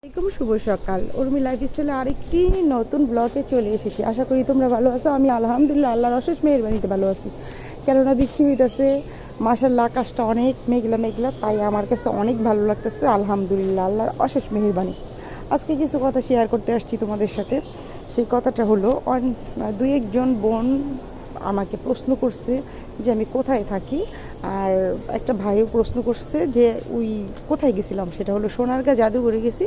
একদম শুভ সকাল। উর্মি লাইফস্টাইলে আরেকটি নতুন ব্লগে চলে এসেছি। আশা করি তোমরা ভালো আছো। আমি আলহামদুলিল্লাহ আল্লাহর অশেষ মেহেরবানিতে ভালো আছি। কেননা বৃষ্টি হইতেছে, মাশাআল্লাহ আকাশটা অনেক মেঘলা মেঘলা, তাই আমার কাছে অনেক ভালো লাগতেছে। আলহামদুলিল্লাহ আল্লাহর অশেষ মেহেরবানি। আজকে কিছু কথা শেয়ার করতে আসছি তোমাদের সাথে। সেই কথাটা হলো, দুই একজন বোন আমাকে প্রশ্ন করছে যে আমি কোথায় থাকি, আর একটা ভাইও প্রশ্ন করছে যে ওই কোথায় গেছিলাম। সেটা হলো সোনারগাঁ জাদুঘরে গেছি।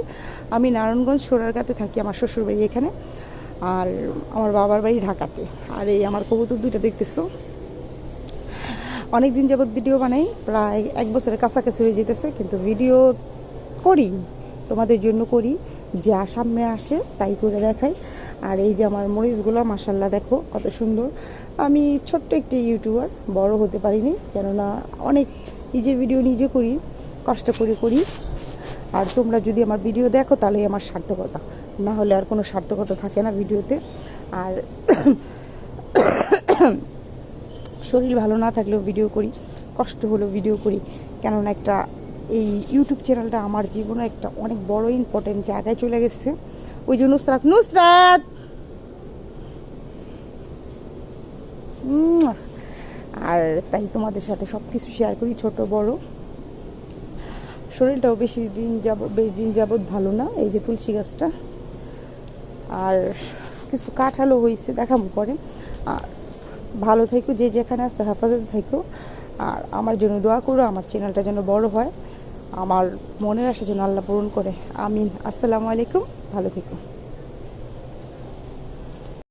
আমি নারায়ণগঞ্জ সোনারগাঁতে থাকি, আমার শ্বশুরবাড়ি এখানে, আর আমার বাবার বাড়ি ঢাকাতে। আর এই আমার কবুতর দুইটা দেখতেছো, অনেক দিন যাবৎ ভিডিও বানাই, প্রায় 1 বছরের কাছাকাছি হয়ে যেতেছে, কিন্তু ভিডিও করি তোমাদের জন্য, করি যা সামনে আসে তাই করে দেখাই। আর এই যে আমার মরিচগুলো মাশাল্লাহ দেখো কত সুন্দর। আমি ছোট্ট একটি ইউটিউবার, বড় হতে পারিনি, কেননা অনেক নিজের ভিডিও নিজে করি, কষ্ট করে করি। আর তোমরা যদি আমার ভিডিও দেখো তাহলেই আমার সার্থকতা, না হলে আর কোনো সার্থকতা থাকে না ভিডিওতে। আর শরীর ভালো না থাকলেও ভিডিও করি, কষ্ট হলেও ভিডিও করি, কেননা একটা এই ইউটিউব চ্যানেলটা আমার জীবনে একটা অনেক বড় ইম্পর্টেন্ট জায়গায় চলে গেছে। ওই যে নুসরাত নুসরাত আর তাই তোমাদের সাথে সব কিছু শেয়ার করি, ছোট বড়। শরীরটাও বেশি দিন যাবৎ ভালো না, এই যে তুলসী গাছটা, আর কিছু কাঠালো হয়েছে, দেখাবো পরে। আর ভালো থাকো, যে যেখানে আসতে হেফাজতে থাকো, আর আমার জন্য দোয়া করো, আমার চ্যানেলটা যেন বড় হয়, আমার মনের আশা যেন আল্লাহ পূরণ করে। আমিন। আসসালামু আলাইকুম, ভালো থেকো।